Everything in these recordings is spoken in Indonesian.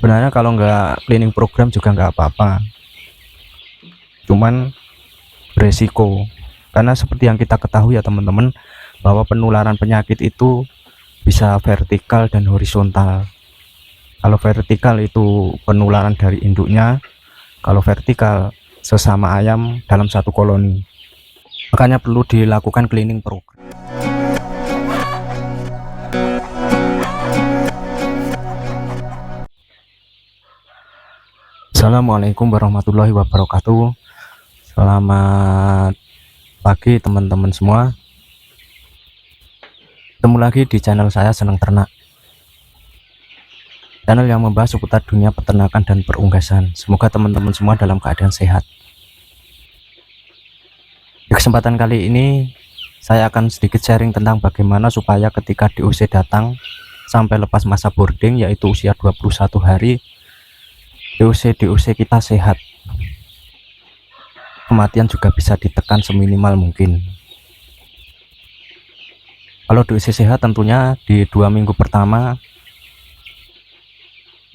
Sebenarnya kalau nggak cleaning program juga nggak apa-apa, cuman beresiko. Karena seperti yang kita ketahui ya teman-teman, bahwa penularan penyakit itu bisa vertikal dan horizontal. Kalau vertikal itu penularan dari induknya, kalau vertikal sesama ayam dalam satu koloni. Makanya perlu dilakukan cleaning program. Assalamualaikum warahmatullahi wabarakatuh. Selamat pagi teman-teman semua. Ketemu lagi di channel saya Senang Ternak, channel yang membahas seputar dunia peternakan dan perunggasan. Semoga teman-teman semua dalam keadaan sehat. Di kesempatan kali ini saya akan sedikit sharing tentang bagaimana supaya ketika DOC datang sampai lepas masa boarding, yaitu usia 21 hari, DOC kita sehat, kematian juga bisa ditekan seminimal mungkin. Kalau DOC sehat tentunya di 2 minggu pertama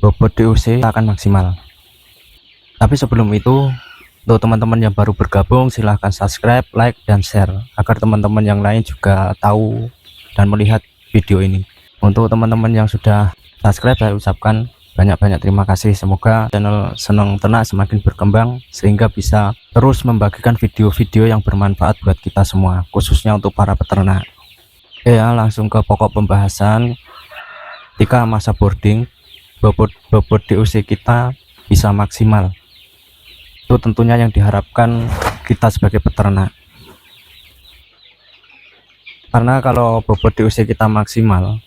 bobot DOC akan maksimal. Tapi sebelum itu, untuk teman-teman yang baru bergabung, silahkan subscribe, like, dan share agar teman-teman yang lain juga tahu dan melihat video ini. Untuk teman-teman yang sudah subscribe, saya ucapkan banyak-banyak terima kasih. Semoga channel Senang Ternak semakin berkembang sehingga bisa terus membagikan video-video yang bermanfaat buat kita semua, khususnya untuk para peternak. Oke ya, langsung ke pokok pembahasan. Ketika masa boarding, bobot DOC kita bisa maksimal. Itu tentunya yang diharapkan kita sebagai peternak. Karena kalau bobot DOC kita maksimal,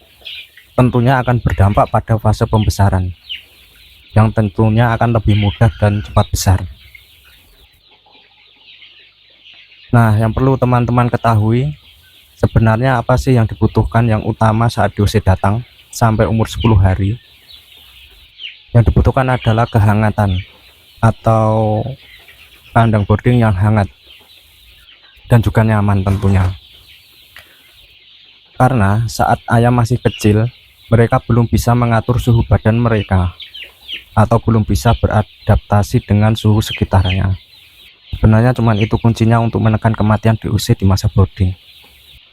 tentunya akan berdampak pada fase pembesaran, yang tentunya akan lebih mudah dan cepat besar. Nah, yang perlu teman-teman ketahui, sebenarnya apa sih yang dibutuhkan yang utama saat DOC datang sampai umur 10 hari? Yang dibutuhkan adalah kehangatan atau kandang boarding yang hangat dan juga nyaman tentunya. Karena saat ayam masih kecil, mereka belum bisa mengatur suhu badan mereka atau belum bisa beradaptasi dengan suhu sekitarnya. Sebenarnya cuma itu kuncinya untuk menekan kematian DOC di masa boarding.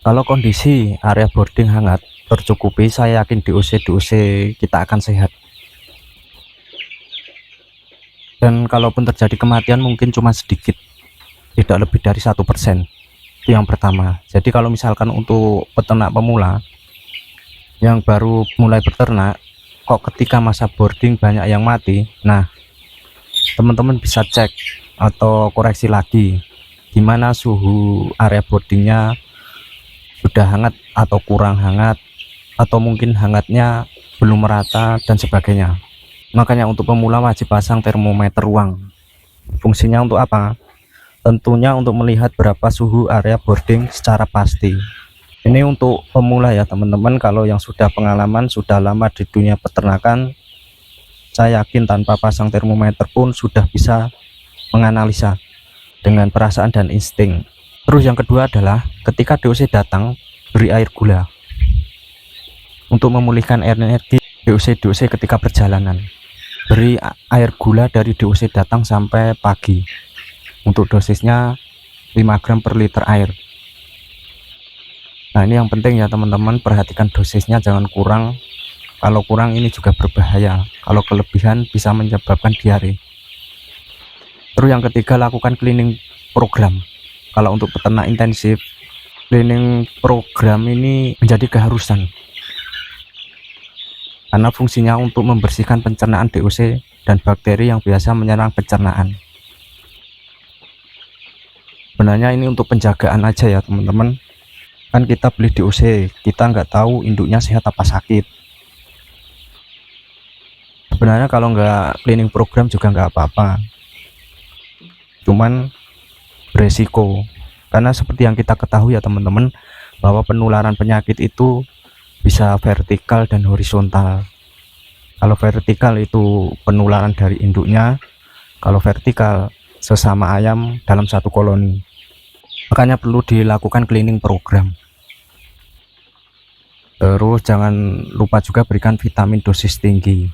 Kalau kondisi area boarding hangat tercukupi, saya yakin DOC kita akan sehat. Dan kalaupun terjadi kematian mungkin cuma sedikit, tidak lebih dari 1%. Itu yang pertama. Jadi kalau misalkan untuk peternak pemula yang baru mulai beternak, kok ketika masa boarding banyak yang mati, nah teman-teman bisa cek atau koreksi lagi gimana suhu area boardingnya, sudah hangat atau kurang hangat, atau mungkin hangatnya belum merata dan sebagainya. Makanya untuk pemula wajib pasang termometer ruang. Fungsinya untuk apa? Tentunya untuk melihat berapa suhu area boarding secara pasti. Ini untuk pemula ya teman-teman. Kalau yang sudah pengalaman, sudah lama di dunia peternakan, saya yakin tanpa pasang termometer pun sudah bisa menganalisa dengan perasaan dan insting. Terus yang kedua adalah ketika DOC datang, beri air gula untuk memulihkan energi DOC ketika perjalanan. Beri air gula dari DOC datang sampai pagi. Untuk dosisnya 5 gram per liter air. Nah, ini yang penting ya teman-teman, perhatikan dosisnya jangan kurang. Kalau kurang ini juga berbahaya. Kalau kelebihan bisa menyebabkan diare. Terus yang ketiga, lakukan cleaning program. Kalau untuk peternak intensif, cleaning program ini menjadi keharusan. Karena fungsinya untuk membersihkan pencernaan DOC dan bakteri yang biasa menyerang pencernaan. Sebenarnya ini untuk penjagaan aja ya teman-teman. Kan kita beli DOC, kita nggak tahu induknya sehat apa sakit. Sebenarnya kalau nggak cleaning program juga nggak apa-apa, cuman beresiko. Karena seperti yang kita ketahui ya teman-teman, bahwa penularan penyakit itu bisa vertikal dan horizontal. Kalau vertikal itu penularan dari induknya, kalau vertikal sesama ayam dalam satu koloni. Makanya perlu dilakukan cleaning program. Terus jangan lupa juga berikan vitamin dosis tinggi.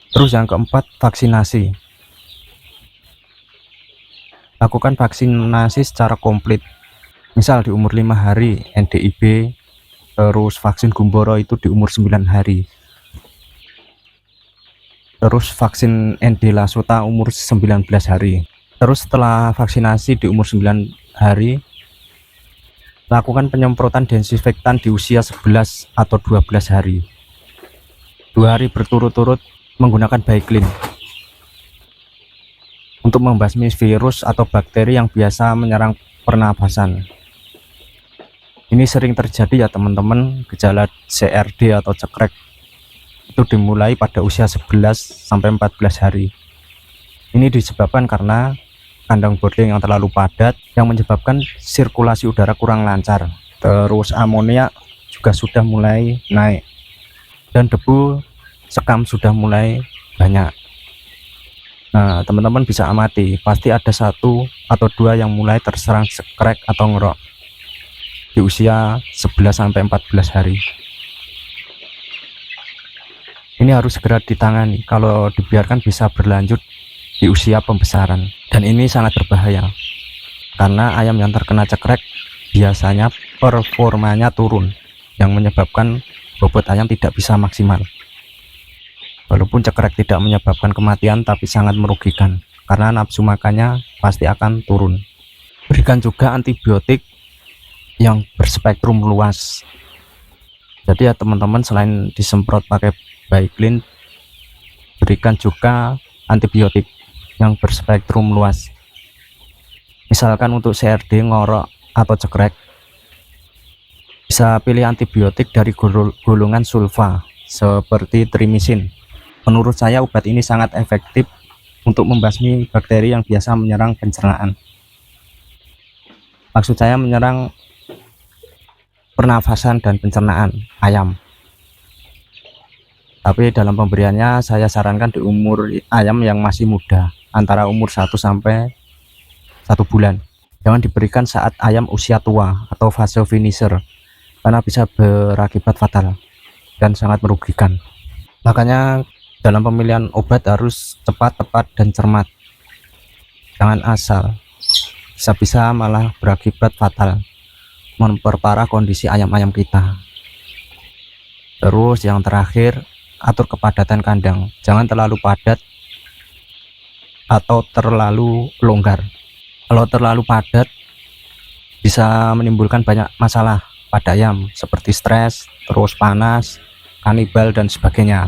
Terus yang keempat, vaksinasi. Lakukan vaksinasi secara komplit. Misal di umur 5 hari NDIB, terus vaksin gumboro itu di umur 9 hari. Terus vaksin ND Lasota umur 19 hari. Terus setelah vaksinasi di umur 9 hari, lakukan penyemprotan desinfektan di usia 11 atau 12 hari. 2 hari berturut-turut menggunakan Baiklin untuk membasmi virus atau bakteri yang biasa menyerang pernapasan. Ini sering terjadi ya teman-teman, gejala CRD atau cekrek itu dimulai pada usia 11 sampai 14 hari. Ini disebabkan karena kandang boarding yang terlalu padat yang menyebabkan sirkulasi udara kurang lancar. Terus amonia juga sudah mulai naik dan debu sekam sudah mulai banyak. Nah, teman-teman bisa amati, pasti ada 1 atau 2 yang mulai terserang cekrek atau ngerok di usia 11 sampai 14 hari. Ini harus segera ditangani, kalau dibiarkan bisa berlanjut di usia pembesaran. Dan ini sangat berbahaya, karena ayam yang terkena cekrek biasanya performanya turun, yang menyebabkan bobot ayam tidak bisa maksimal. Walaupun cekrek tidak menyebabkan kematian, tapi sangat merugikan, karena nafsu makannya pasti akan turun. Berikan juga antibiotik yang berspektrum luas. Jadi ya teman-teman, selain disemprot pakai Baiklin, berikan juga antibiotik yang berspektrum luas. Misalkan untuk CRD, ngorok, atau cekrek, bisa pilih antibiotik dari golongan sulfa seperti trimisin. Menurut saya obat ini sangat efektif untuk membasmi bakteri yang biasa menyerang pencernaan. Maksud saya menyerang pernafasan dan pencernaan ayam. Tapi dalam pemberiannya saya sarankan di umur ayam yang masih muda, antara umur 1 sampai 1 bulan. Jangan diberikan saat ayam usia tua atau fase finisher, karena bisa berakibat fatal dan sangat merugikan. Makanya dalam pemilihan obat harus cepat, tepat, dan cermat. Jangan asal, bisa-bisa malah berakibat fatal, memperparah kondisi ayam-ayam kita. Terus yang terakhir, atur kepadatan kandang, jangan terlalu padat atau terlalu longgar. Kalau terlalu padat bisa menimbulkan banyak masalah pada ayam, seperti stres, terus panas, kanibal, dan sebagainya.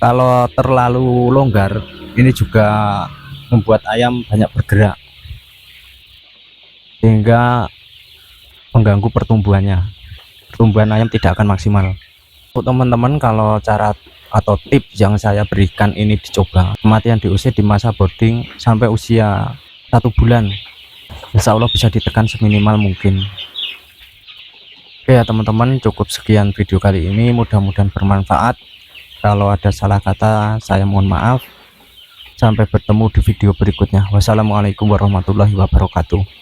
Kalau terlalu longgar, ini juga membuat ayam banyak bergerak sehingga mengganggu pertumbuhan ayam tidak akan maksimal. Untuk teman-teman, kalau cara atau tips yang saya berikan ini dicoba, kematian diusir di masa boarding sampai usia 1 bulan, insya Allah bisa ditekan seminimal mungkin. Oke ya teman-teman, cukup sekian video kali ini, mudah-mudahan bermanfaat. Kalau ada salah kata saya mohon maaf. Sampai bertemu di video berikutnya. Wassalamualaikum warahmatullahi wabarakatuh.